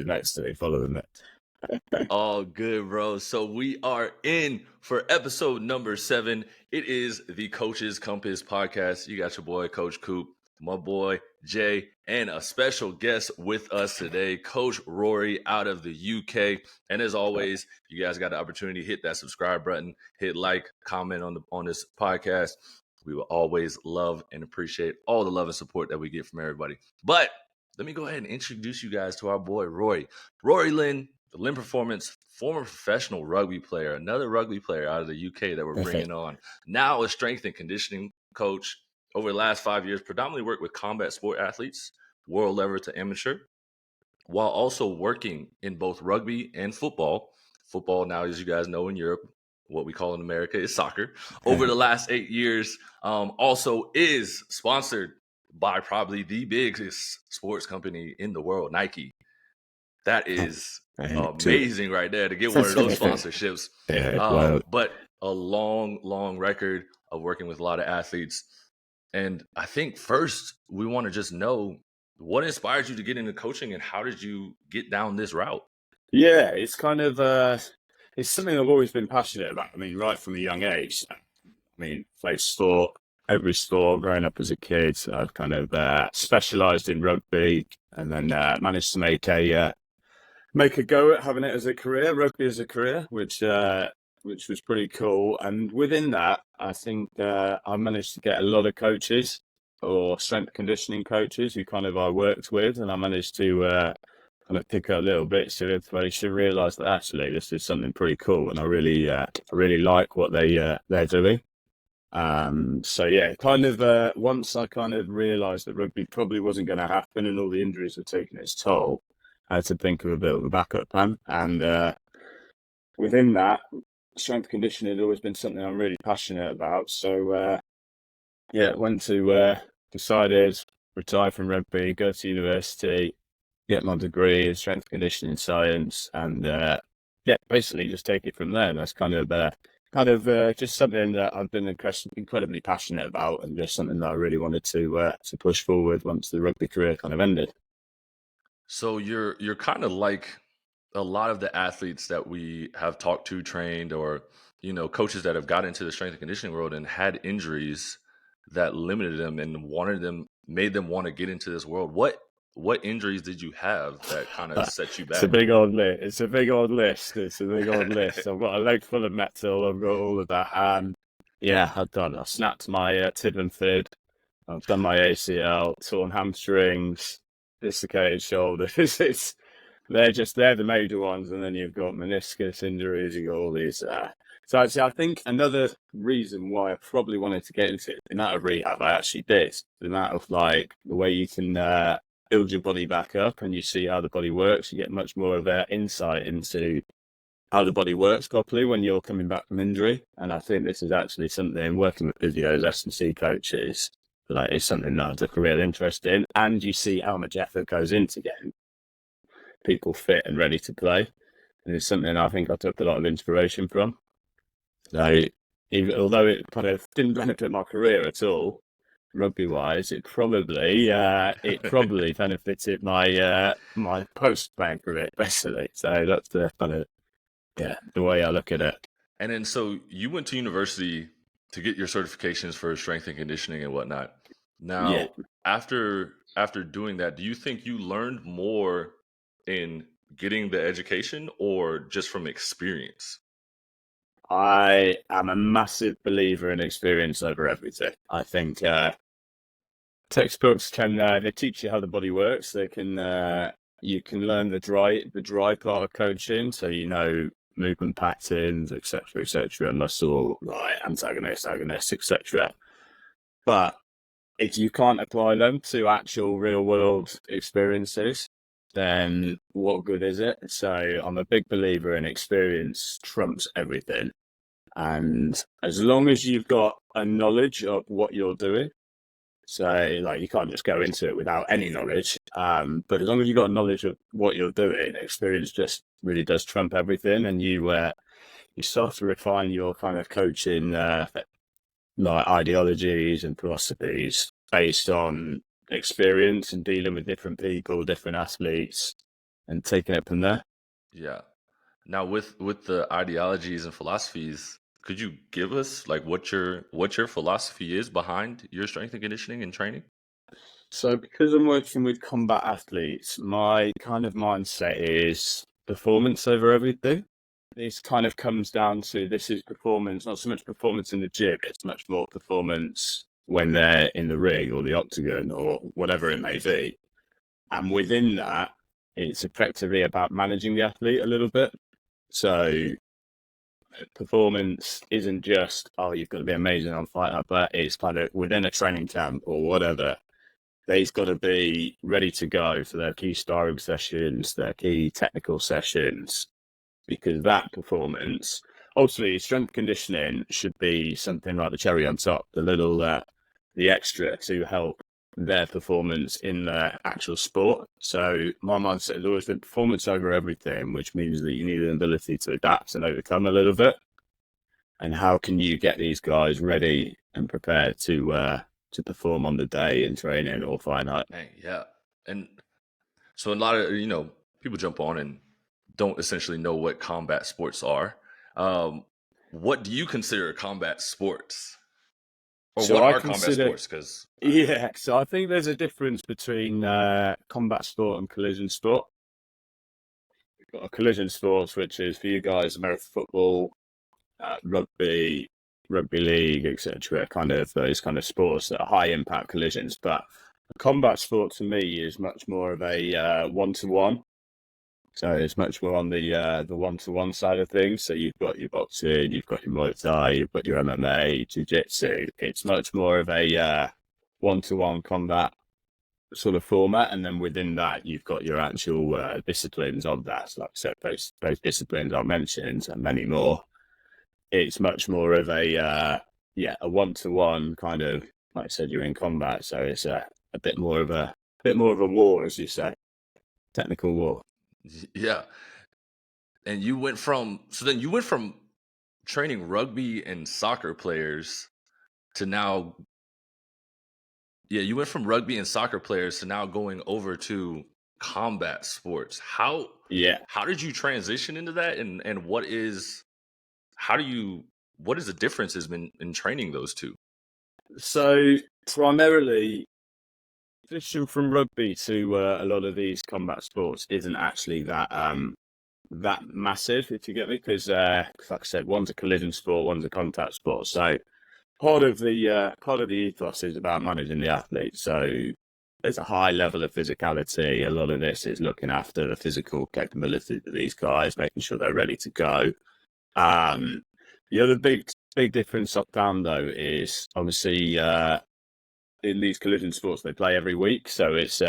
the next day following it. All good, bro. So we are in for episode number 7. It is the Coach's Compass podcast. You got your boy, Coach Coop, my boy, Jay, and a special guest with us today, Coach Rory out of the UK. And as always, you guys got the opportunity to hit that subscribe button, hit like, comment on this podcast. We will always love and appreciate all the love and support that we get from everybody. But let me go ahead and introduce you guys to our boy, Rory. Rory Lynn, the Lynn Performance, former professional rugby player, another rugby player out of the UK that we're bringing on. Now a strength and conditioning coach. Over the last 5 years, predominantly worked with combat sport athletes, world level to amateur, while also working in both rugby and football. Football now, as you guys know, in Europe, what we call in America is soccer. Over the last 8 years, also is sponsored by probably the biggest sports company in the world, Nike. That is amazing right there to get one of those sponsorships. But a long record of working with a lot of athletes. And I think first we want to just know what inspired you to get into coaching and how did you get down this route? Yeah, it's kind of, it's something I've always been passionate about. I mean, right from a young age. I mean, played sport, every sport growing up as a kid. So I've kind of specialised in rugby and then managed to make a go at having it as a career, rugby as a career, which was pretty cool. And within that, I think I managed to get a lot of coaches or strength conditioning coaches who kind of I worked with, and I managed to kind of pick up little bits of information, realise that actually this is something pretty cool, and I really like what they're doing. So yeah, kind of once I kind of realised that rugby probably wasn't going to happen and all the injuries were taking its toll, I had to think of a bit of a backup plan. And within that, strength conditioning had always been something I'm really passionate about. So decided retire from rugby, go to university, get my degree in strength conditioning science, and basically just take it from there. That's kind of just something that I've been incredibly passionate about, and just something that I really wanted to push forward once the rugby career kind of ended. So you're kind of like a lot of the athletes that we have talked to, trained, or coaches that have got into the strength and conditioning world and had injuries that limited them and made them want to get into this world. What injuries did you have that kind of set you back? It's a big old list. It's a big old list. I've got a leg full of metal. I've got all of that. I snapped my tib and fib. I've done my ACL, torn hamstrings, dislocated shoulders. They're the major ones, and then you've got meniscus injuries. You got all these. So actually, I think another reason why I probably wanted to get into it, the amount of rehab I actually did, the amount of the way you can build your body back up and you see how the body works, you get much more of an insight into how the body works properly when you're coming back from injury. And I think this is actually something, working with physios, S&C coaches, it's something that I took a real interest in. And you see how much effort goes into getting people fit and ready to play. And it's something I think I took a lot of inspiration from. So although it kind of didn't benefit my career at all, rugby-wise, it probably benefited my my post-playing career, basically. So that's the kind of the way I look at it. And then, so you went to university to get your certifications for strength and conditioning and whatnot. Now, after doing that, do you think you learned more in getting the education or just from experience? I am a massive believer in experience over everything. I think textbooks they teach you how the body works. They can you can learn the dry part of coaching, so movement patterns, etc., muscle, antagonist, agonist, etc. But if you can't apply them to actual real world experiences, then what good is it? So I'm a big believer in experience trumps everything. And as long as you've got a knowledge of what you're doing, so you can't just go into it without any knowledge, but as long as you've got knowledge of what you're doing, experience just really does trump everything. And you start to refine your kind of coaching ideologies and philosophies based on experience and dealing with different people, different athletes, and taking it from there. Yeah. Now with the ideologies and philosophies, could you give us like what your philosophy is behind your strength and conditioning and training? So because I'm working with combat athletes, my kind of mindset is performance over everything. This kind of comes down to this is performance, not so much performance in the gym, it's much more performance when they're in the ring or the octagon or whatever it may be. And within that, it's effectively about managing the athlete a little bit. So performance isn't just, oh, you've got to be amazing on fight night, but it's kind of within a training camp or whatever. They've got to be ready to go for their key sparring sessions, their key technical sessions, because that performance, ultimately, strength conditioning should be something like the cherry on top, the little, the extra to help their performance in the actual sport. So my mindset has always been performance over everything, which means that you need an ability to adapt and overcome a little bit. And how can you get these guys ready and prepared to perform on the day in training or fight night? Dang, yeah. And so a lot of, people jump on and don't essentially know what combat sports are. Um, what do you consider combat sports? Or So what I are combat consider, sports? Because yeah, so I think there's a difference between combat sport and collision sport. We've got a collision sports, which is for you guys, American football, rugby, rugby league, etc. Kind of those kind of sports that are high impact collisions. But a combat sport to me is much more of a one-to-one. So it's much more on the one-to-one side of things. So you've got your boxing, you've got your Muay Thai, you've got your MMA, Jiu-Jitsu. It's much more of a one-to-one combat sort of format, and then within that you've got your actual disciplines of that. So like I said, those disciplines I mentioned and many more. It's much more of a one-to-one kind of, like I said, you're in combat, so it's a bit more of a war, as you say, technical war. yeah. And you went from training rugby and soccer players to now, yeah, you went from rugby and soccer players to now going over to combat sports. Yeah. How did you transition into that? And how do you, what is the differences in training those two? So primarily, transition from rugby to a lot of these combat sports isn't actually that massive, if you get me, because like I said, one's a collision sport, one's a contact sport. So part of the ethos is about managing the athlete. So there's a high level of physicality. A lot of this is looking after the physical capability of these guys, making sure they're ready to go. The other big difference I've found though is obviously in these collision sports they play every week, so it's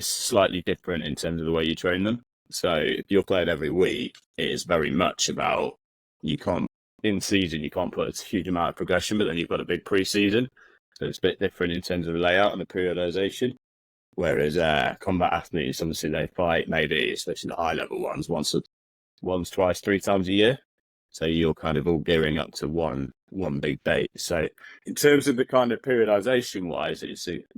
slightly different in terms of the way you train them. So if you're playing every week, it is very much about you can't in season you can't put a huge amount of progression, but then you've got a big pre-season, so it's a bit different in terms of the layout and the periodization. Whereas combat athletes, obviously, they fight maybe, especially the high level ones, once, twice, three times a year. So you're kind of all gearing up to one big date. So in terms of the kind of periodization wise,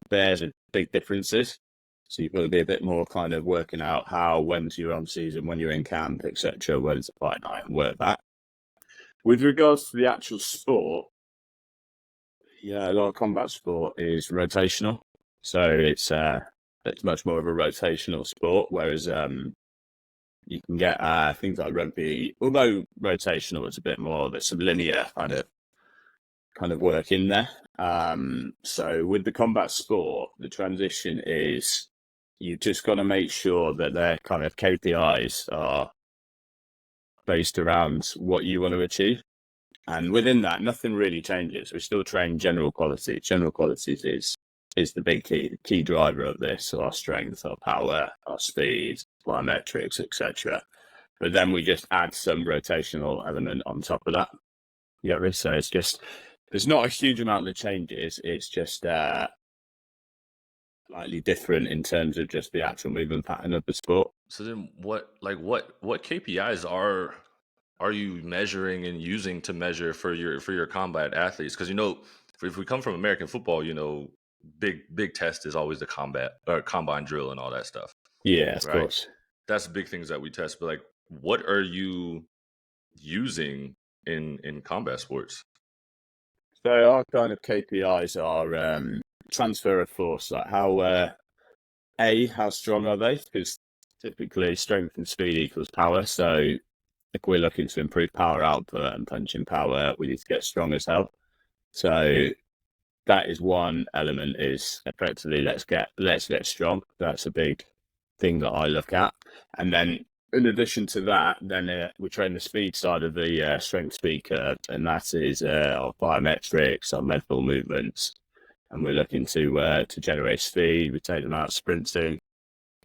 there's a big differences. So you've got to be a bit more kind of working out when you're on season, when you're in camp, etc., when it's a fight night and work that. With regards to the actual sport, yeah, a lot of combat sport is rotational. So it's much more of a rotational sport, whereas you can get things like rugby, although rotational is a bit more, there's some linear kind of work in there. So with the combat sport, the transition is you just got to make sure that their kind of KPIs are based around what you want to achieve. And within that, nothing really changes. We still train general quality. General qualities is the big key driver of this. So our strength, our power, our speed, plyometrics, etc. But then we just add some rotational element on top of that. Yeah, so it's just there's not a huge amount of changes. It's just slightly different in terms of just the actual movement pattern of the sport. So then what KPIs are you measuring and using to measure for your combat athletes? Because if we come from American football, big test is always the combat or combine drill and all that stuff. Yeah, of right? course. That's big things that we test. But like, what are you using in combat sports? So our kind of KPIs are transfer of force, like how strong are they? Because typically strength and speed equals power. So if we're looking to improve power output and punching power, we need to get strong as hell. So that is one element, is effectively let's get strong. That's a big thing that I look at. And then in addition to that, then we train the speed side of the strength speed curve, and that is our biometrics, our mental movements, and we're looking to generate speed. We take them out sprinting,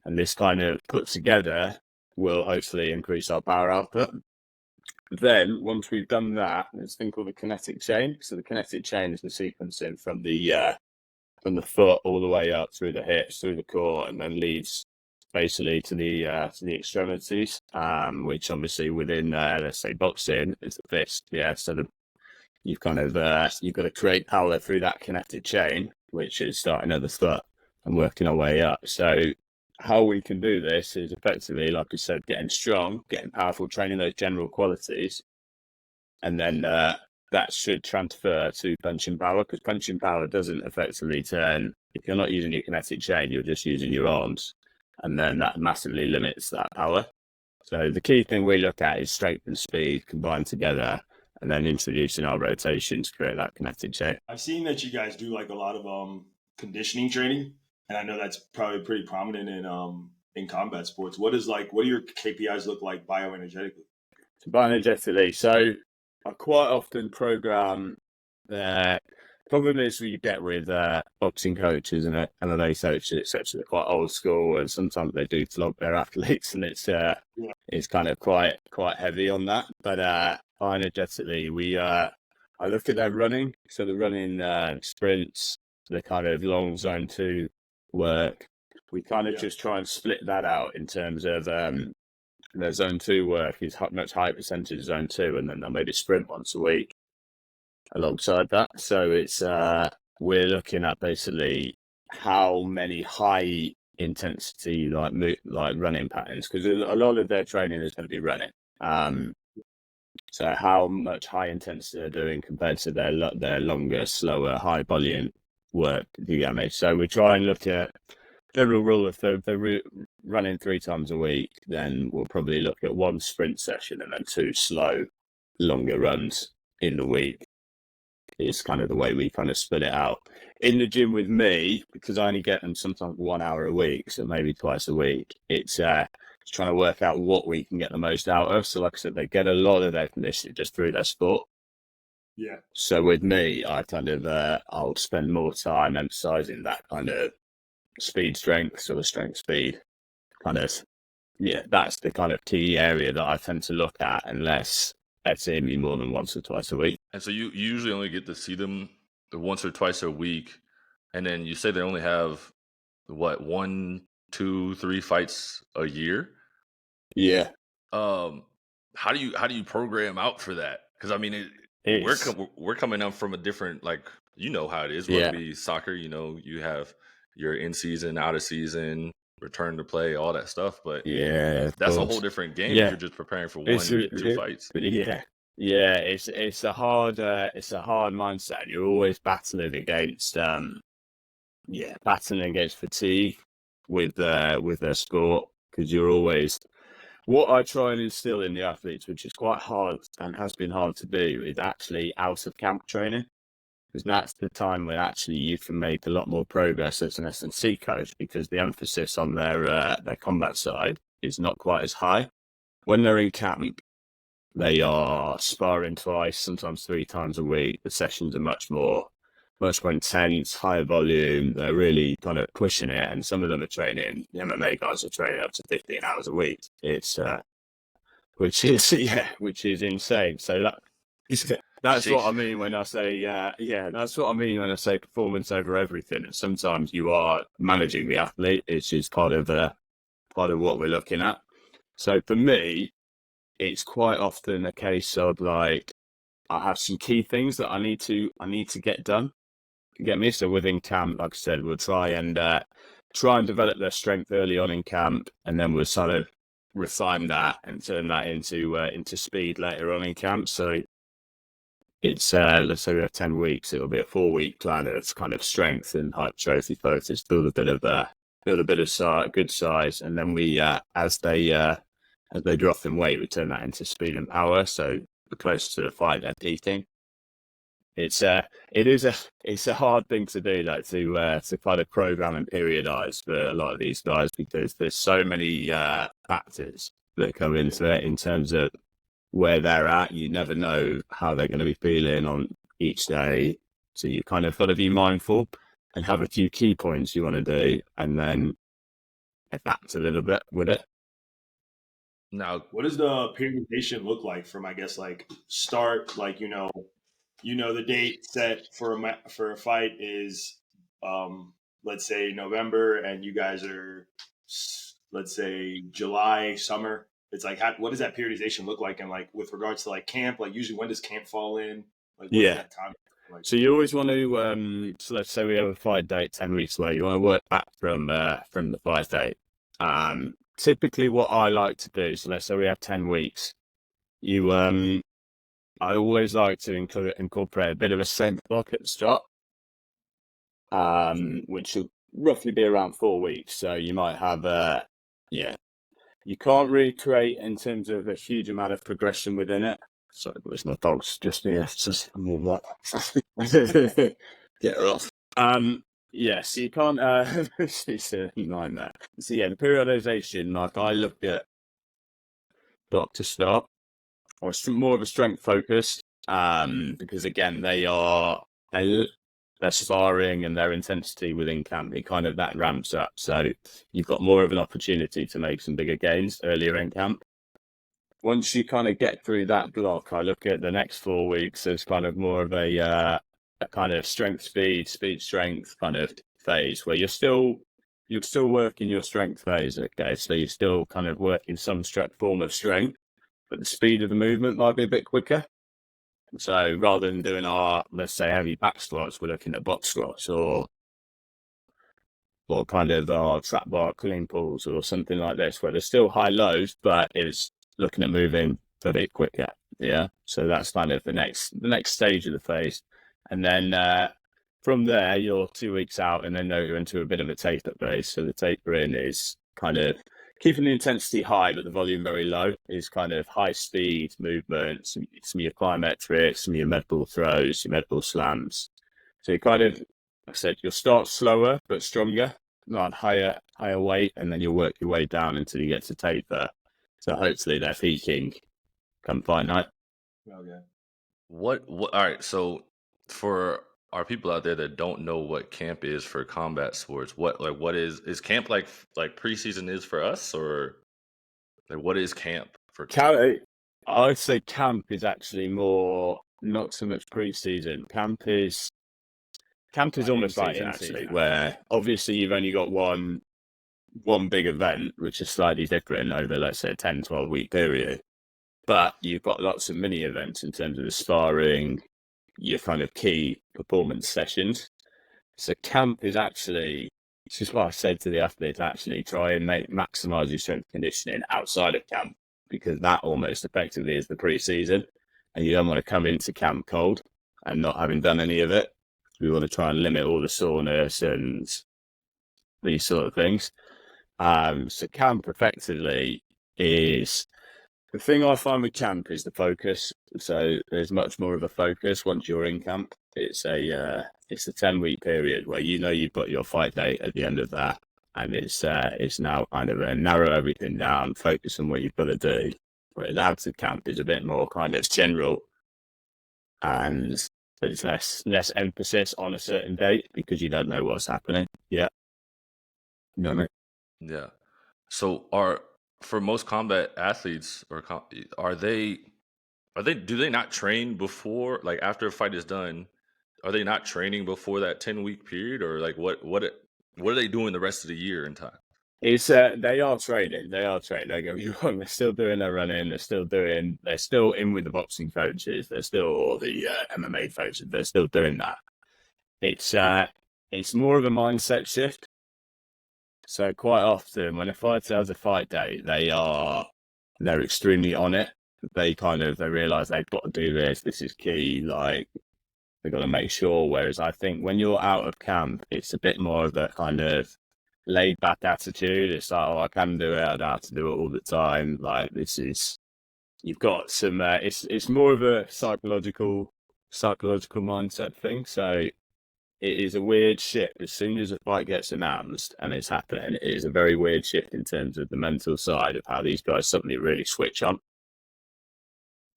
and this kind of put together will hopefully increase our power output. Then once we've done that, there's a thing called the kinetic chain. So the kinetic chain is the sequencing from the foot all the way up through the hips, through the core, and then leads basically to the extremities, which obviously within let's say boxing is the fist. Yeah, so you've kind of you've got to create power through that kinetic chain, which is starting at the foot and working our way up. So how we can do this is effectively, like I said, getting strong, getting powerful, training those general qualities, and then that should transfer to punching power, because punching power doesn't effectively turn if you're not using your kinetic chain, you're just using your arms, and then that massively limits that power. So the key thing we look at is strength and speed combined together, and then introducing our rotation to create that kinetic chain. I've seen that you guys do like a lot of conditioning training, and I know that's probably pretty prominent in combat sports. What do your KPIs look like bioenergetically? So bioenergetically, so I quite often program the problem is you get with boxing coaches and MMA coaches, etc. They're quite old school, and sometimes they do flog their athletes, and it's kind of quite heavy on that. But bioenergetically, I look at their running, so the running sprints, the kind of long zone 2 work. We kind of just try and split that out in terms of their zone 2 work is much higher percentage zone 2, and then they'll maybe sprint once a week alongside that. So it's we're looking at basically how many high intensity like running patterns, because a lot of their training is going to be running. So how much high intensity they're doing compared to their longer, slower, high volume work. Do you get me? So we try and look at general rule of thumb. If they're running 3 times a week, then we'll probably look at 1 sprint session and then 2 slow, longer runs in the week. Is kind of the way we kind of split it out. In the gym with me, because I only get them sometimes 1 hour a week, so maybe twice a week, it's trying to work out what we can get the most out of. So like I said, they get a lot of their conditioning just through their sport. Yeah. So with me, I kind of I'll spend more time emphasizing that kind of speed strength, sort of strength speed kind of. Yeah, that's the kind of key area that I tend to look at, unless they're seeing me more than once or twice a week. And so you usually only get to see them once or twice a week, and then you say they only have what 1, 2, 3 fights a year. Yeah. How do you program out for that? Because I mean, we're coming up from a different, like, you know how it is, rugby, soccer. You know, you have your in season, out of season, return to play, all that stuff. But that's a whole different game if you're just preparing for 1 to 2 fights. Yeah, it's a hard mindset. You're always battling against fatigue with their sport, because you're always. What I try and instill in the athletes, which is quite hard and has been hard to do, is actually out of camp training, because that's the time when actually you can make a lot more progress as an S&C coach, because the emphasis on their combat side is not quite as high. When they're in camp, they are sparring twice, sometimes 3 times a week. The sessions are much more intense, higher volume. They're really kind of pushing it, and some of them are training. The MMA guys are training up to 15 hours a week. It's which is insane. So that's what I mean when I say that's what I mean when I say performance over everything. And sometimes you are managing the athlete. It's just part of what we're looking at. So for me, it's quite often a case of like, I have some key things that I need to get done. You get me? So within camp, like I said, we'll try and try and develop their strength early on in camp, and then we'll sort of refine that and turn that into speed later on in camp. So it's let's say we have 10 weeks, it'll be a 4-week plan of kind of strength and hypertrophy focus, build a bit of good size, and then we as they drop in weight, we turn that into speed and power. So the closer to the fight they're peaking. It's a hard thing to do, like to kind of program and periodize for a lot of these guys, because there's so many factors that come into it in terms of where they're at. You never know how they're going to be feeling on each day, so you kind of got to be mindful and have a few key points you want to do, and then adapt a little bit with it. Now, what does the periodization look like from, I guess, like start, like, the date set for a fight is, let's say November, and you guys are, let's say July, summer. It's like, what does that periodization look like? And like with regards to like camp, like usually when does camp fall in? Like, what is that time like? So you always want to, so let's say we have a fight date 10 weeks away. You want to work back from the fight date. Typically what I like to do, so let's say we have 10 weeks, I always like to incorporate a bit of a strength block at the start, which will roughly be around 4 weeks. So you might have, you can't really create in terms of a huge amount of progression within it. Sorry, there's my dog's just here. Get her off. So you can't, she's a nightmare. So the periodization, like I look at block to start, or it's more of a strength focus, because again, their sparring and their intensity within camp, that ramps up. So you've got more of an opportunity to make some bigger gains earlier in camp. Once you kind of get through that block, I look at the next 4 weeks as kind of more of a kind of strength, strength kind of phase, where you're still working your strength phase. Okay, so you're still kind of working some form of strength, but the speed of the movement might be a bit quicker. So rather than doing our, let's say, heavy back squats, we're looking at box squats or kind of our trap bar clean pulls or something like this, where there's still high lows, but it's looking at moving a bit quicker. Yeah. So that's kind of the next stage of the phase. And then from there, you're 2 weeks out, and then you're into a bit of a taper phase. So the taper in is kind of keeping the intensity high, but the volume very low. Is kind of high speed movement, some of your plyometrics, some of your med ball throws, your med ball slams. So you kind of, like I said, you'll start slower but stronger, not higher weight, and then you'll work your way down until you get to taper. So hopefully they're peaking come fight night. Okay. What? All right. So for our people out there that don't know what camp is for combat sports, what is camp like preseason is for us, or like what is camp for camp? I would say camp is actually more, not so much preseason. Camp is almost like in-season, where obviously you've only got one big event, which is slightly different over, let's say, a 10, 12-week period. But you've got lots of mini events in terms of the sparring, your kind of key performance sessions. So camp is actually, this is what I said to the athletes, actually try and maximize your strength conditioning outside of camp, because that almost effectively is the pre-season, and you don't want to come into camp cold and not having done any of it. We want to try and limit all the soreness and these sort of things. So camp effectively is, the thing I find with camp is the focus. So there's much more of a focus once you're in camp. It's a 10-week period where you've got your fight date at the end of that, and it's now kind of narrow everything down, focus on what you've got to do. Whereas active camp is a bit more kind of general, and there's less emphasis on a certain date because you don't know what's happening. Yeah, you know what I mean? Yeah. So for most combat athletes, or do they not train before, like after a fight is done? Are they not training before that 10-week period, or like what are they doing the rest of the year in time? It's they are training. Don't get me wrong. They're still doing their running. They're still in with the boxing coaches. They're still all the MMA coaches. They're still doing that. It's more of a mindset shift. So quite often when a fighter has a fight day, they're extremely on it. They realize they've got to do this. This is key. Like they've got to make sure. Whereas I think when you're out of camp, it's a bit more of a kind of laid back attitude. It's like, oh, I can do it. I don't have to do it all the time. Like you've got some. It's more of a psychological mindset thing. So it is a weird shift as soon as a fight gets announced and it's happening. It is a very weird shift in terms of the mental side of how these guys suddenly really switch on,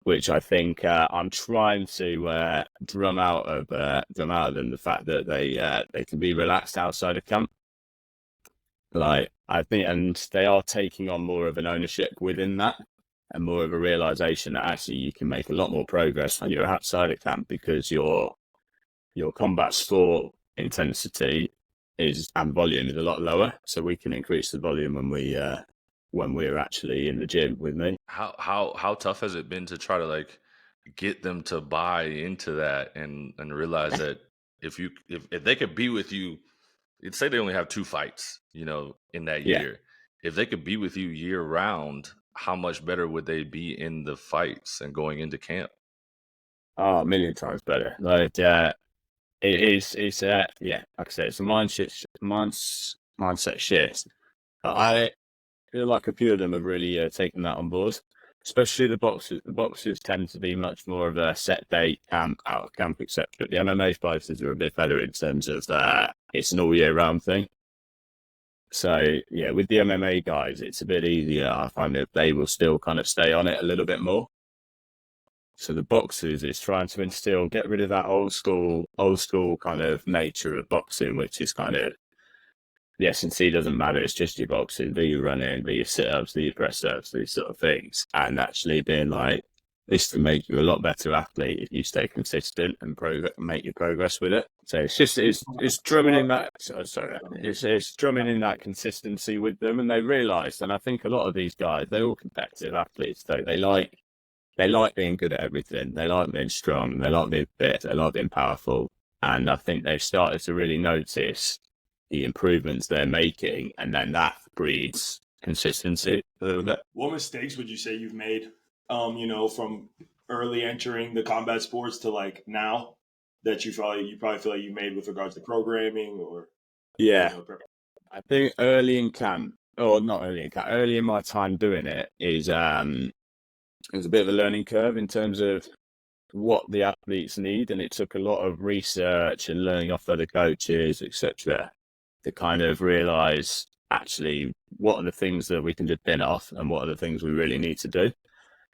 which I think I'm trying to drum out of them the fact that they can be relaxed outside of camp. Like I think, and they are taking on more of an ownership within that, and more of a realization that actually you can make a lot more progress when you're outside of camp because your combat sport intensity and volume is a lot lower, so we can increase the volume when we're actually in the gym with me. How tough has it been to try to like get them to buy into that and realize that if they could be with you, let's say they only have 2 fights, in that Yeah. year. If they could be with you year round, how much better would they be in the fights and going into camp? Oh, a million times better. Like it's like I said, it's a mindset shift. I feel like a few of them have really taken that on board, especially the boxers. The boxers tend to be much more of a set date camp, out of camp, etc. The MMA fighters are a bit better in terms of it's an all year round thing. So yeah, with the MMA guys, it's a bit easier. I find that they will still kind of stay on it a little bit more. So the boxers is trying to get rid of that old school kind of nature of boxing, which is kind of the S&C doesn't matter. It's just your boxing, do your running, do your sit-ups, do your press-ups, these sort of things. And actually being like, this can make you a lot better athlete if you stay consistent and make your progress with it. So it's drumming in that. It's drumming in that consistency with them, and they realise. And I think a lot of these guys, they're all competitive athletes, though. They like being good at everything. They like being strong. They like being fit. They like being powerful. And I think they've started to really notice the improvements they're making, and then that breeds consistency a little bit. What mistakes would you say you've made, from early entering the combat sports to like now that you probably feel like you made with regards to programming or? Yeah, I think early in my time doing it is it was a bit of a learning curve in terms of what the athletes need, and it took a lot of research and learning off other coaches, etc., to kind of realize actually what are the things that we can just bin off and what are the things we really need to do.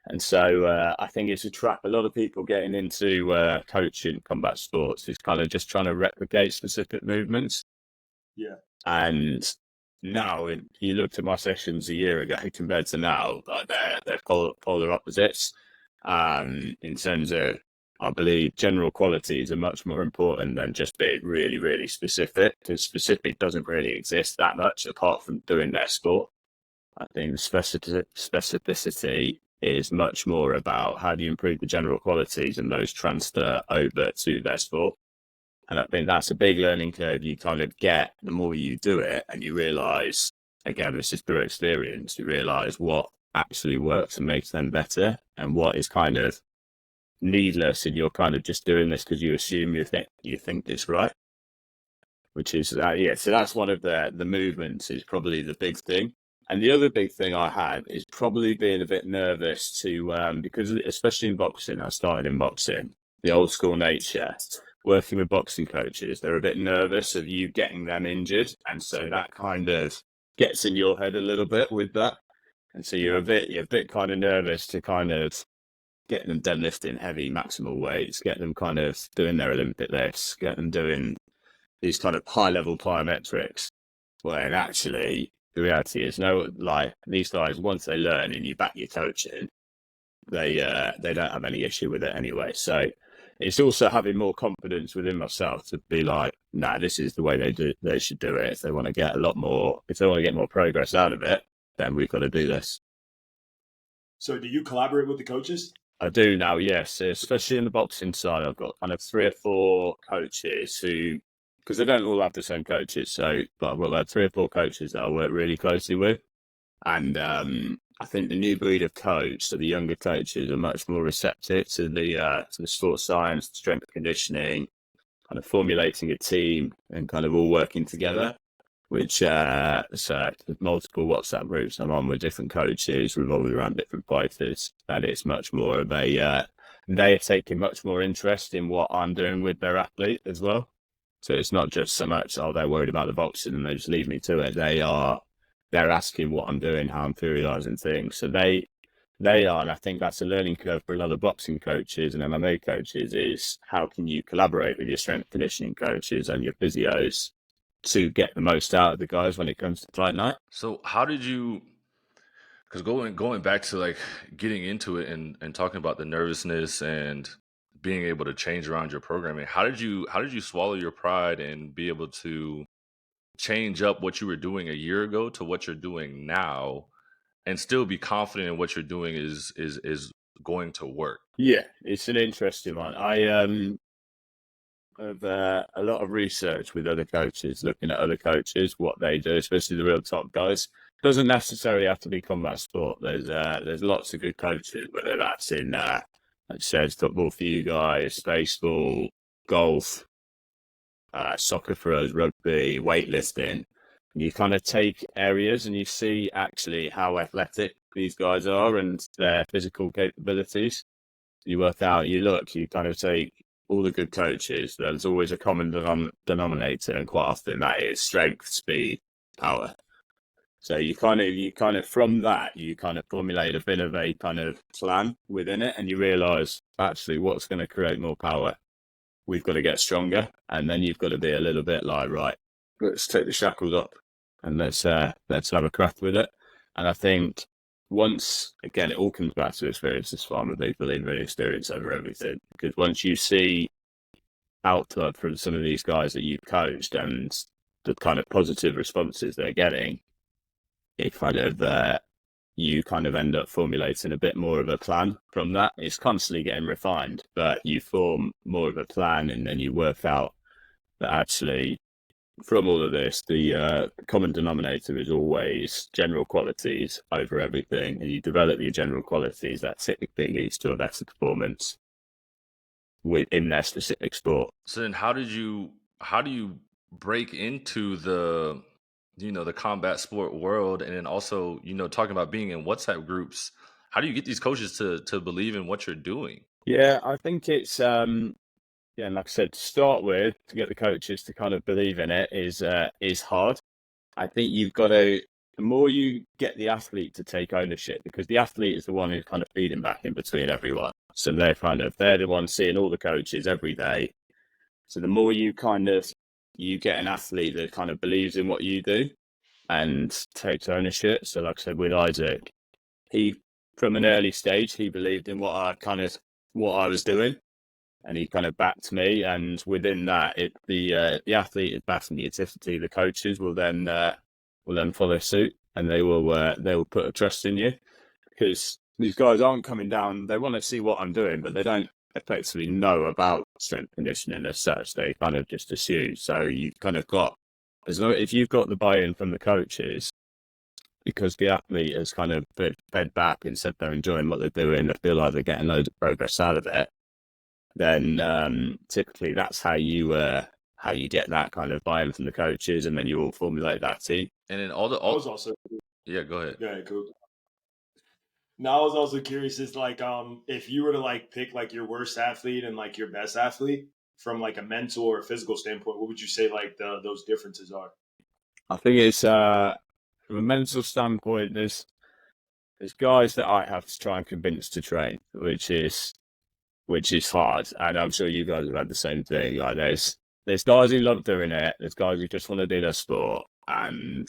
And so I think it's a trap. A lot of people getting into coaching combat sports is kind of just trying to replicate specific movements. Yeah. And now, you looked at my sessions a year ago compared to now, like they're polar opposites. In terms of, I believe general qualities are much more important than just being really, really specific, because specific doesn't really exist that much apart from doing their sport. I think specificity is much more about how do you improve the general qualities and those transfer over to their sport. And I think that's a big learning curve you kind of get the more you do it, and you realize, again, this is through experience, you realize what actually works and makes them better and what is kind of needless, and you're kind of just doing this because you assume you think it's right, which is so that's one of the movements is probably the big thing. And the other big thing I had is probably being a bit nervous to because especially in boxing, I started in boxing, the old school nature, working with boxing coaches, they're a bit nervous of you getting them injured, and so that kind of gets in your head a little bit with that, and so you're a bit kind of nervous to kind of get them deadlifting heavy maximal weights, get them kind of doing their Olympic lifts, get them doing these kind of high level plyometrics, when actually the reality is these guys, once they learn and you back your coaching, they don't have any issue with it anyway. So it's also having more confidence within myself to be like, nah, this is the way they should do it. If they want to get more progress out of it, then we've got to do this. So do you collaborate with the coaches? I do now, yes. Especially in the boxing side, I've got kind of 3 or 4 coaches who because they don't all have the same coaches. So, but I've got like 3 or 4 coaches that I work really closely with. And I think the new breed of coach, so the younger coaches, are much more receptive to the sports science, strength conditioning, kind of formulating a team and kind of all working together. Which so there's multiple WhatsApp groups I'm on with different coaches revolving around different fighters, and it's much more of a they are taking much more interest in what I'm doing with their athlete as well. So it's not just so much, oh, they're worried about the boxing and they just leave me to it. They're asking what I'm doing, how I'm periodizing things. So they are, and I think that's a learning curve for a lot of boxing coaches and MMA coaches, is how can you collaborate with your strength conditioning coaches and your physios to get the most out of the guys when it comes to fight night. So how did you, because going back to like getting into it and talking about the nervousness and being able to change around your programming, how did you swallow your pride and be able to change up what you were doing a year ago to what you're doing now and still be confident in what you're doing is going to work? Yeah, it's an interesting one. I of a lot of research with other coaches, looking at other coaches, what they do, especially the real top guys. Doesn't necessarily have to be combat sport. There's lots of good coaches, whether that's in, like I said, football for you guys, baseball, golf, soccer for us, rugby, weightlifting. You kind of take areas and you see actually how athletic these guys are and their physical capabilities. You work out, you look, you kind of take all the good coaches. There's always a common denominator, and quite often that is strength, speed, power. So you kind of from that, you kind of formulate a bit of a kind of plan within it, and you realize actually what's going to create more power. We've got to get stronger, and then you've got to be a little bit like, right, let's take the shackles up and let's have a crack with it. And I think once again, it all comes back to experience. As far as they believe in experience over everything, because once you see output from some of these guys that you've coached and the kind of positive responses they're getting, it kind of you kind of end up formulating a bit more of a plan from that. It's constantly getting refined, but you form more of a plan, and then you work out that actually from all of this, the common denominator is always general qualities over everything, and you develop your general qualities that typically leads to a better performance within their specific sport. So then how do you break into the combat sport world, and then also talking about being in WhatsApp groups? How do you get these coaches to believe in what you're doing? Yeah, I think it's yeah, and like I said, to start with, to get the coaches to kind of believe in it is hard. I think you've got to, the more you get the athlete to take ownership, because the athlete is the one who's kind of feeding back in between everyone. So they're the ones seeing all the coaches every day. So the more you get an athlete that kind of believes in what you do and takes ownership. So like I said, with Isaac, he, from an early stage, he believed in what I was doing. And he kind of backed me, and within that, the athlete is backing the intensity. The coaches will then follow suit, and they will put a trust in you, because these guys aren't coming down. They want to see what I'm doing, but they don't effectively know about strength conditioning as such. They kind of just assume. So you kind of got, if you've got the buy-in from the coaches, because the athlete has kind of fed back and said they're enjoying what they're doing, they feel like they're getting loads of progress out of it, then typically that's how you get that kind of buy-in from the coaches, and then you all formulate that team. And then I was also yeah, go ahead. go ahead, cool. Now I was also curious, is like if you were to like pick like your worst athlete and like your best athlete from like a mental or physical standpoint, what would you say like those differences are? I think it's from a mental standpoint, there's guys that I have to try and convince to train, which is hard, and I'm sure you guys have had the same thing. Like there's guys who love doing it, there's guys who just want to do their sport and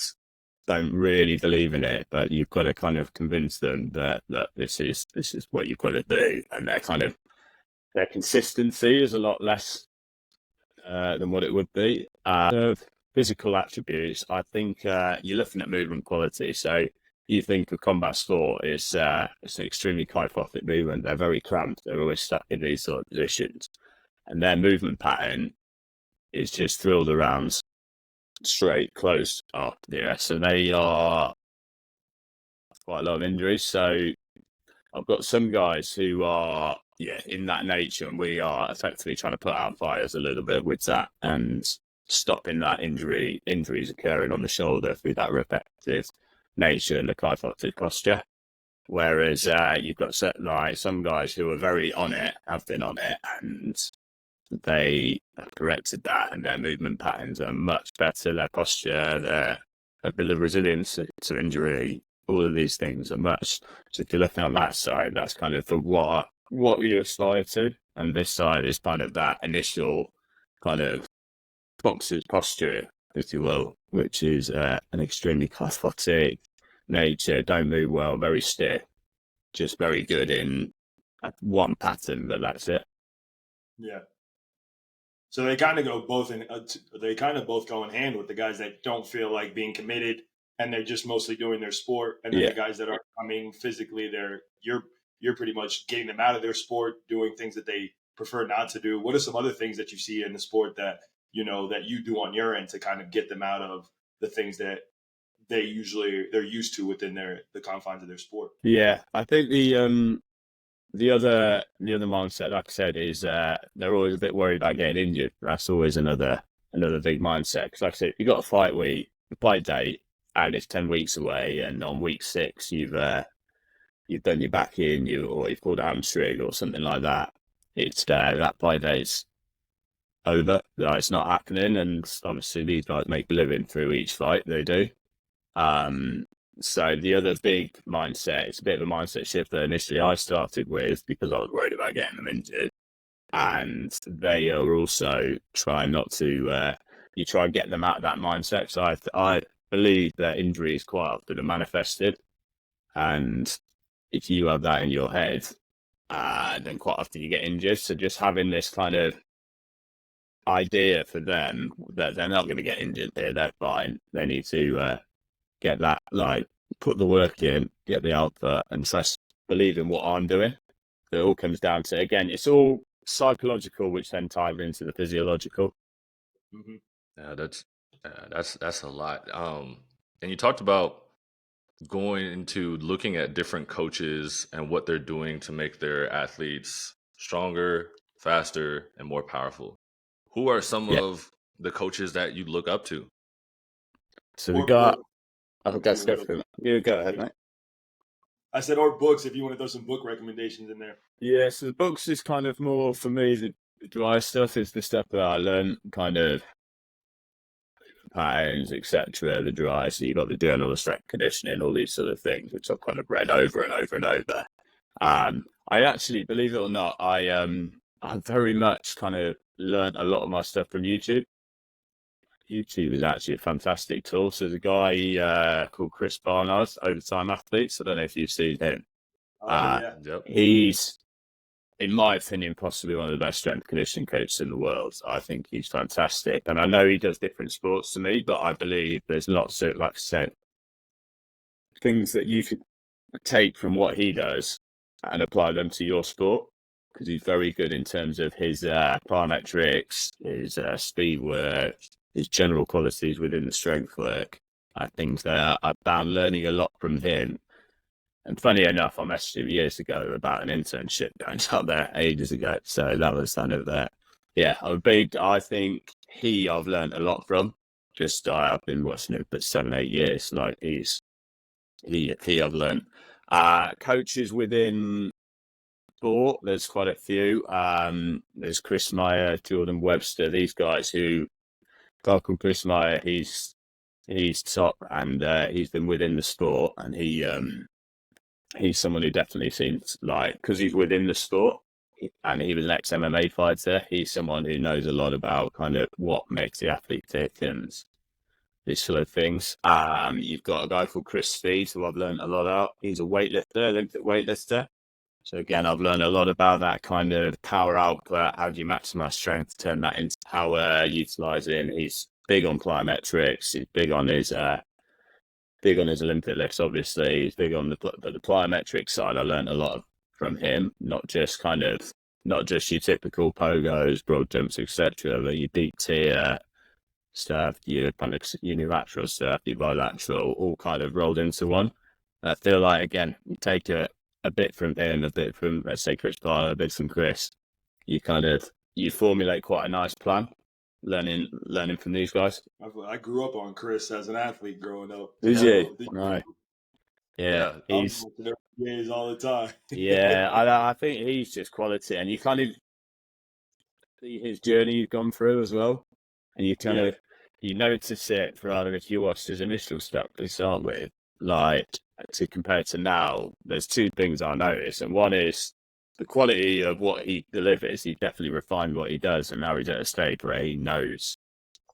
don't really believe in it, but you've got to kind of convince them that this is what you've got to do, and their consistency is a lot less than what it would be. Physical attributes, I think you're looking at movement quality. So you think of combat sport, it's an extremely kyphotic movement. They're very cramped. They're always stuck in these sort of positions, and their movement pattern is just thrilled around straight, close up. Yeah, so they are quite a lot of injuries. So I've got some guys who are in that nature, and we are effectively trying to put out fires a little bit with that and stopping that injuries occurring on the shoulder through that repetitive nature and the kyphotic posture. Whereas you've got some guys who are very on it, have been on it, and they have corrected that, and their movement patterns are much better. Their posture, their ability of resilience to injury, all of these things are much. So if you're looking on that side, that's kind of the what you aspire to, and this side is kind of that initial kind of boxer's posture, if you will, which is an extremely kyphotic nature, don't move well, very stiff, just very good in one pattern, but that's it. Yeah. So they kind of go both they kind of both go in hand with the guys that don't feel like being committed and they're just mostly doing their sport, and then the guys that are coming physically, you're pretty much getting them out of their sport, doing things that they prefer not to do. What are some other things that you see in the sport that that you do on your end to kind of get them out of the things that they're used to within the confines of their sport? Yeah, I think the other mindset, like I said, is they're always a bit worried about getting injured. That's always another big mindset. Because like I said, you got a fight date, and it's 10 weeks away, and on week 6 you've done your back in, or you've pulled a hamstring or something like that. It's that fight date's over. It's not happening, and obviously these guys make a living through each fight they do. So the other big mindset, it's a bit of a mindset shift that initially I started with because I was worried about getting them injured. And they are also trying not to, you try and get them out of that mindset. So I believe that injuries quite often are manifested. And if you have that in your head, then quite often you get injured. So just having this kind of idea for them that they're not going to get injured here, they're fine. They need to get that, like, put the work in, get the output, and just believe in what I'm doing. It all comes down to, again, it's all psychological, which then ties into the physiological. Mm-hmm. Yeah, that's a lot. And you talked about going into looking at different coaches and what they're doing to make their athletes stronger, faster, and more powerful. Who are some of the coaches that you look up to? So we got, I guess, you go ahead, mate. I said, or books, if you want to throw some book recommendations in there. Yeah, so the books is kind of more, for me, the dry stuff is the stuff that I learned, kind of patterns, etc. The dry, so you got the journal of strength conditioning, all these sort of things, which I've kind of read over and over and over. I actually, believe it or not, I very much kind of learned a lot of my stuff from YouTube. YouTube is actually a fantastic tool. So there's a guy called Chris Barnard, Overtime Athletes. I don't know if you've seen him. He's, in my opinion, possibly one of the best strength conditioning coaches in the world. I think he's fantastic. And I know he does different sports to me, but I believe there's lots of, like I said, things that you could take from what he does and apply them to your sport, because he's very good in terms of his plyometrics, his speed work, his general qualities within the strength work. I think that I've found learning a lot from him. And funny enough, I messaged him years ago about an internship going out there ages ago. So that was kind of I think I've learned a lot from. Just I've been watching him for 7-8 years. Like I've learned. Coaches within sport, there's quite a few. There's Chris Meyer, Jordan Webster, these guys who, guy called Chris Meyer, he's top, and he's been within the sport, and he's someone who definitely seems like, because he's within the sport and he was an ex-MMA fighter, he's someone who knows a lot about kind of what makes the athlete tick and these sort of things. You've got a guy called Chris Speed, who I've learned a lot about. He's a weightlifter, Olympic weightlifter. So again, I've learned a lot about that kind of power output. How do you maximize strength, turn that into power, utilizing. He's big on plyometrics. He's big on his Olympic lifts, obviously. He's big on the plyometric side. I learned a lot from him, not just kind of not just your typical pogos, broad jumps, etc., but your deep tier stuff, your kind of unilateral stuff, your bilateral, all kind of rolled into one. I feel like, again, you take a bit from him, a bit from, let's say, Chris Barnard, a bit from Chris. You formulate quite a nice plan, learning from these guys. I grew up on Chris as an athlete growing up. Did you? Right. Yeah, he's games all the time. Yeah, I think he's just quality, and you kind of see his journey he's gone through as well, and you kind of you notice it rather if you watch his initial stuff to start with, like to compare to now. There's two things I notice, and one is the quality of what he delivers. He definitely refined what he does, and now he's at a stage where he knows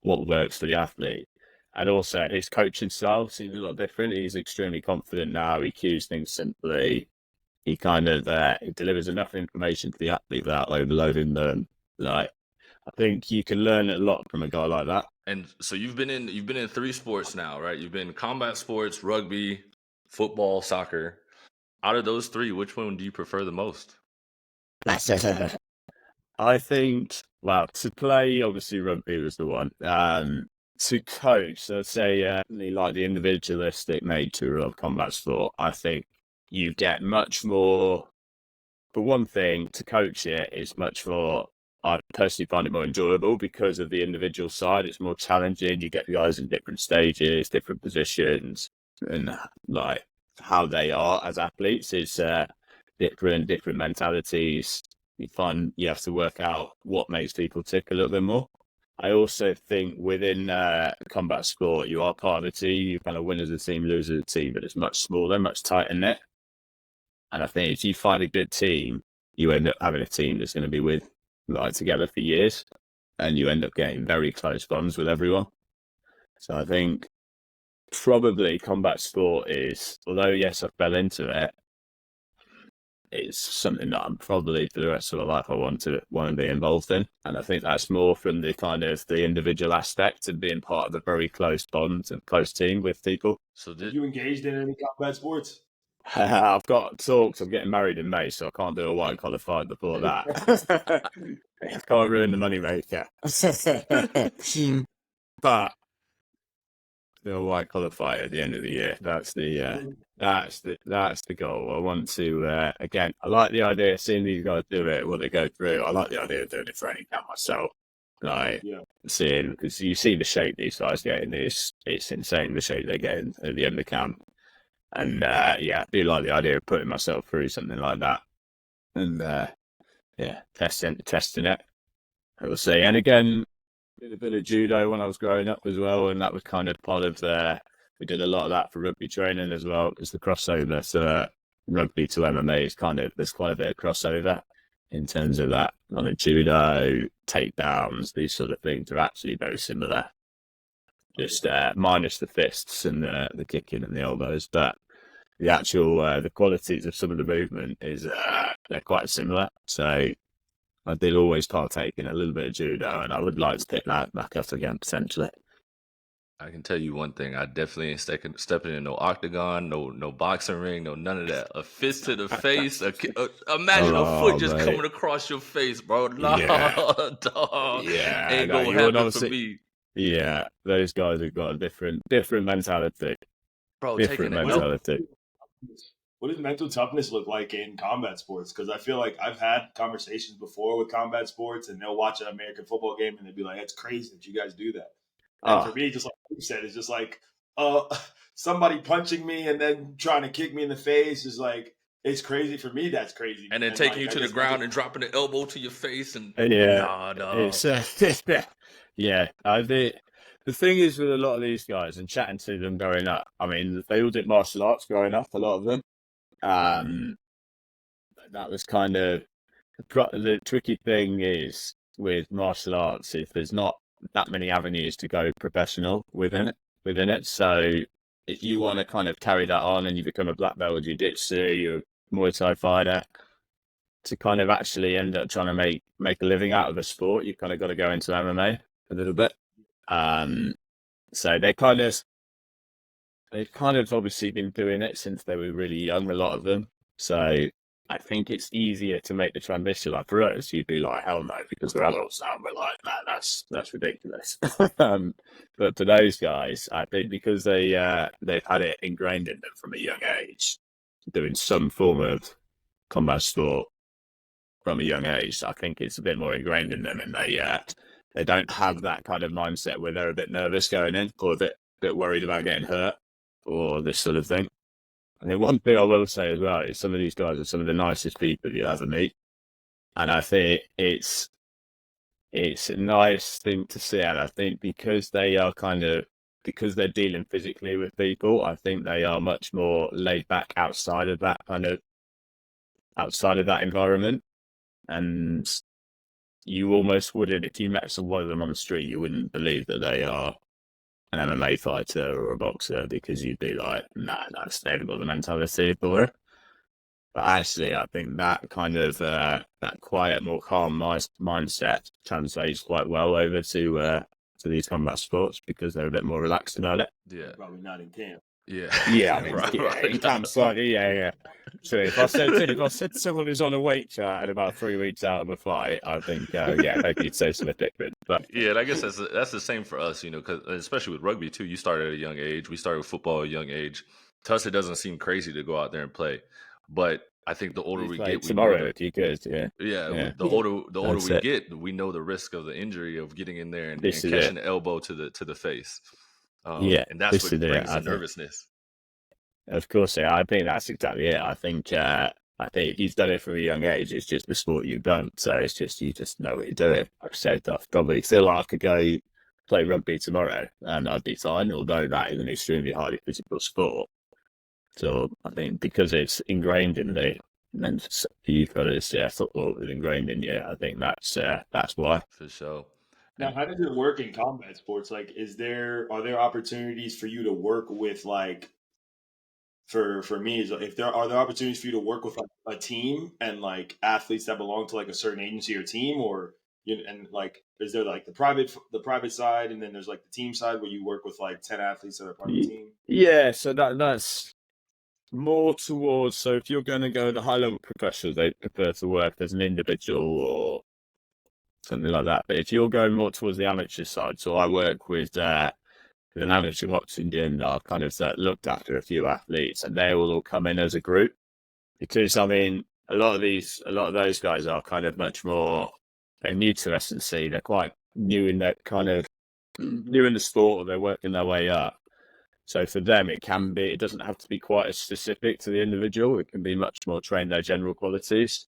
what works for the athlete. And also his coaching style seems a lot different. He's extremely confident now. He cues things simply. He kind of he delivers enough information to the athlete without overloading them. Like, I think you can learn a lot from a guy like that. And so you've been in 3 sports now, right? You've been in combat sports, rugby, football, soccer. Out of those 3, which one do you prefer the most? I think, well, to play, obviously rugby was the one. To coach, I'd say like the individualistic nature of combat sport, I think you get much more. For one thing, to coach it is much more. I personally find it more enjoyable because of the individual side. It's more challenging. You get guys in different stages, different positions, and like how they are as athletes is different mentalities. You find you have to work out what makes people tick a little bit more. I also think within combat sport, you are part of a team. You kind of win as a team, lose as a team, but it's much smaller, much tighter knit. And I think if you find a good team, you end up having a team that's going to be together for years, and you end up getting very close bonds with everyone. So I think probably combat sport is, although yes, I fell into it, it's something that I'm probably for the rest of my life I want to be involved in. And I think that's more from the kind of the individual aspect and being part of a very close bond and close team with people. So have you engaged in any combat sports? I've got talks. I'm getting married in May, so I can't do a white collar fight before that. I can't ruin the moneymaker. But do a white collar fight at the end of the year. That's the goal. I want to again. I like the idea of seeing these guys do it, what they go through. I like the idea of doing it for any camp myself. Seeing, because you see the shape these guys get in. It's insane the shape they get in at the end of camp. And I do like the idea of putting myself through something like that, and testing it. I will say, and again, did a bit of judo when I was growing up as well, and that was kind of part of we did a lot of that for rugby training as well. It's the crossover, so rugby to MMA is there's quite a bit of crossover in terms of that. On a judo, takedowns, these sort of things are actually very similar. Just minus the fists and the kicking and the elbows, but the actual the qualities of some of the movement is they're quite similar. So I did always partake in a little bit of judo, and I would like to pick that back up again potentially. I can tell you one thing: I definitely ain't stepping in no octagon, no boxing ring, no none of that. A fist to the face. Imagine a foot just coming across your face, bro. No, dog. Ain't gonna happen for me. Yeah, those guys have got a different mentality. Bro, different mentality. What does mental toughness look like in combat sports? Because I feel like I've had conversations before with combat sports, and they'll watch an American football game and they'll be like, "It's crazy that you guys do that." And for me, just like you said, it's just like somebody punching me and then trying to kick me in the face is like, it's crazy for me. That's crazy. And then taking you to the ground and dropping the elbow to your face and it's the thing is with a lot of these guys and chatting to them growing up, I mean, they all did martial arts growing up, a lot of them. That was kind of the tricky thing is with martial arts is there's not that many avenues to go professional within it. So if you want to kind of carry that on and you become a black belt jiu-jitsu, you're a Muay Thai fighter, to kind of actually end up trying to make a living out of a sport, you've kind of got to go into MMA a little bit. So they've kind of obviously been doing it since they were really young, a lot of them. So I think it's easier to make the transition. Like for us, you'd be like, hell no, because we're adults now. And we're like, nah, that's ridiculous. But for those guys, I think because they've had it ingrained in them from a young age, doing some form of combat sport from a young age, I think it's a bit more ingrained in them, and they don't have that kind of mindset where they're a bit nervous going in or a bit worried about getting hurt or this sort of thing. I think one thing I will say as well is some of these guys are some of the nicest people you'll ever meet, and I think it's a nice thing to see. And I think because they're dealing physically with people, I think they are much more laid back outside of that environment. And you almost wouldn't, if you met someone of them on the street, you wouldn't believe that they are an MMA fighter or a boxer, because you'd be like, nah, they've got the mentality for it. But actually, I think that kind of that quiet, more calm mindset translates quite well over to these combat sports, because they're a bit more relaxed about it. Yeah, Probably not in camp. yeah, Yeah. I mean, in camp slightly, yeah. So if I said someone who's on a weight chart and about 3 weeks out of a fight, I think maybe you'd say something different. But yeah, and I guess that's the same for us, because especially with rugby too, you started at a young age. We started with football at a young age. To us, it doesn't seem crazy to go out there and play, but I think the older we get, tomorrow, if you could, the older we get, we know the risk of the injury of getting in there and catching the elbow to the face. And that's what brings the nervousness. Of course, yeah. I think that's exactly it. I think he's done it from a young age. It's just the sport you don't. So it's just, you just know what you're doing. I've said I'd probably feel like I could go play rugby tomorrow and I'd be fine, although that is an extremely highly physical sport. So I think because it's ingrained in the, and you've got it, football is ingrained in you. I think that's why. For sure. Now, how does it work in combat sports? Like, are there opportunities for you to work with, like, for me, is if are there opportunities for you to work with like a team and like athletes that belong to like a certain agency or team, or and like is there like the private side, and then there's like the team side where you work with like 10 athletes that are part of the team? Yeah, so that's more towards, so if you're going to go to high level professionals, they prefer to work as an individual or something like that. But if you're going more towards the amateur side, so I work with an amateur boxing gym, I've kind of looked after a few athletes, and they will all come in as a group, because I mean a lot of those guys are kind of much more, they're new to S&C, they're quite new in that kind of new in the sport, or they're working their way up. So for them, it doesn't have to be quite as specific to the individual. It can be much more trained their general qualities,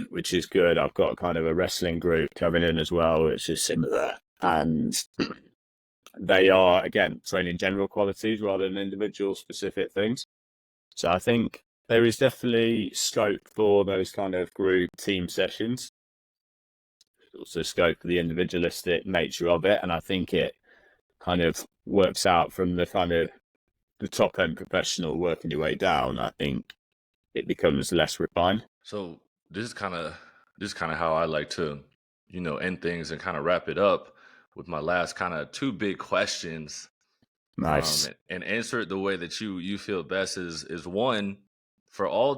which is good. I've got kind of a wrestling group coming in as well, which is similar, and they are, again, training general qualities rather than individual specific things. So I think there is definitely scope for those kind of group team sessions. There's also scope for the individualistic nature of it, and I think it kind of works out from the kind of the top end professional working your way down. I think it becomes less refined. So this is kind of how I like to, end things and kind of wrap it up with my last kind of two big questions. Nice. And answer it the way that you feel best is one, for all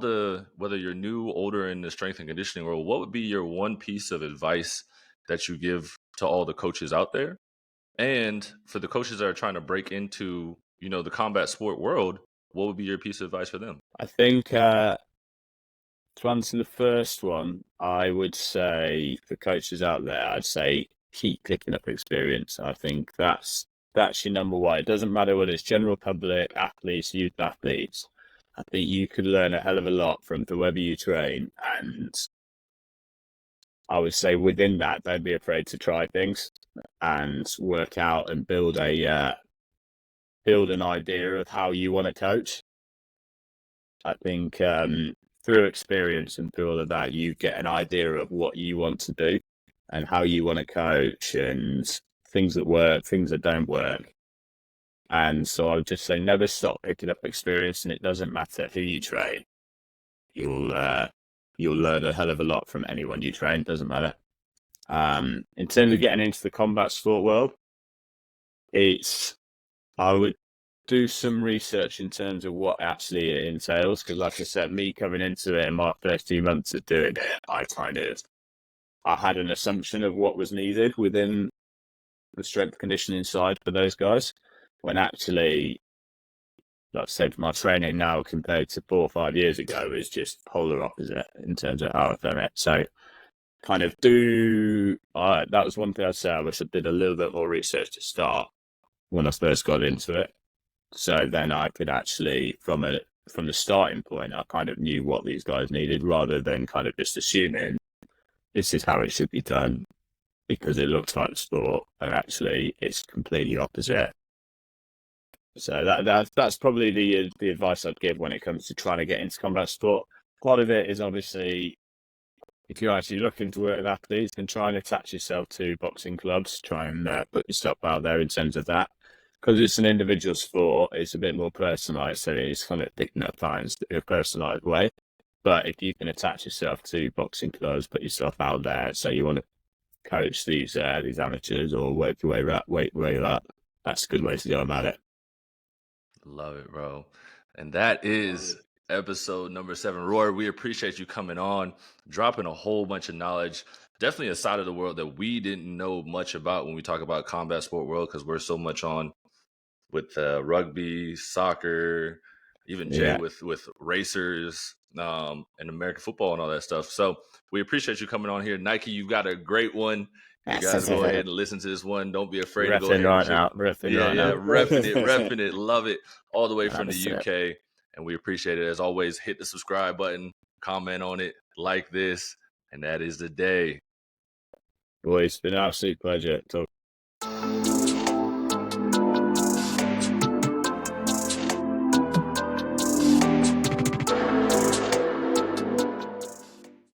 whether you're new, older in the strength and conditioning world, what would be your one piece of advice that you give to all the coaches out there? And for the coaches that are trying to break into, the combat sport world, what would be your piece of advice for them? I think to answer the first one, I would say for coaches out there, I'd say keep picking up experience. I think that's your number one. It doesn't matter whether it's general public, athletes, youth athletes. I think you could learn a hell of a lot from whoever you train, and I would say within that, don't be afraid to try things and work out and build an idea of how you want to coach. I think through experience and through all of that, you get an idea of what you want to do and how you want to coach, and things that work, things that don't work. And so I would just say never stop picking up experience, and it doesn't matter who you train. You'll learn a hell of a lot from anyone you train, doesn't matter. In terms of getting into the combat sport world, I would do some research in terms of what actually it entails. Because, like I said, me coming into it in my first 2 months of doing it, I had an assumption of what was needed within the strength conditioning side for those guys, when actually, like I said, my training now compared to 4 or 5 years ago is just polar opposite in terms of how I've done it. So kind of that was one thing I'd say. I wish I did a little bit more research to start when I first got into it. So then I could actually, from the starting point, I kind of knew what these guys needed rather than kind of just assuming this is how it should be done because it looks like sport, and actually it's completely opposite. So that's probably the advice I'd give when it comes to trying to get into combat sport. Part of it is obviously, if you're actually looking to work with athletes, then try and attach yourself to boxing clubs. Try and put yourself out there in terms of that. Because it's an individual sport, it's a bit more personalised, so it's kind of picking up things in a personalised way. But if you can attach yourself to boxing clubs, put yourself out there, so you want to coach these amateurs or work your way up, that's a good way to go about it. Love it, bro. And that is episode number 7. Rory, we appreciate you coming on, dropping a whole bunch of knowledge. Definitely a side of the world that we didn't know much about when we talk about combat sport world, because we're so much on with rugby, soccer, even Jay with racers, and American football and all that stuff. So we appreciate you coming on here. Nike, you've got a great one. You guys go ahead and listen to this one. Don't be afraid to go ahead. Repping it. Love it. All the way from the UK. And we appreciate it. As always, hit the subscribe button, comment on it, like this, and that is the day. Boy, it's been an absolute pleasure talking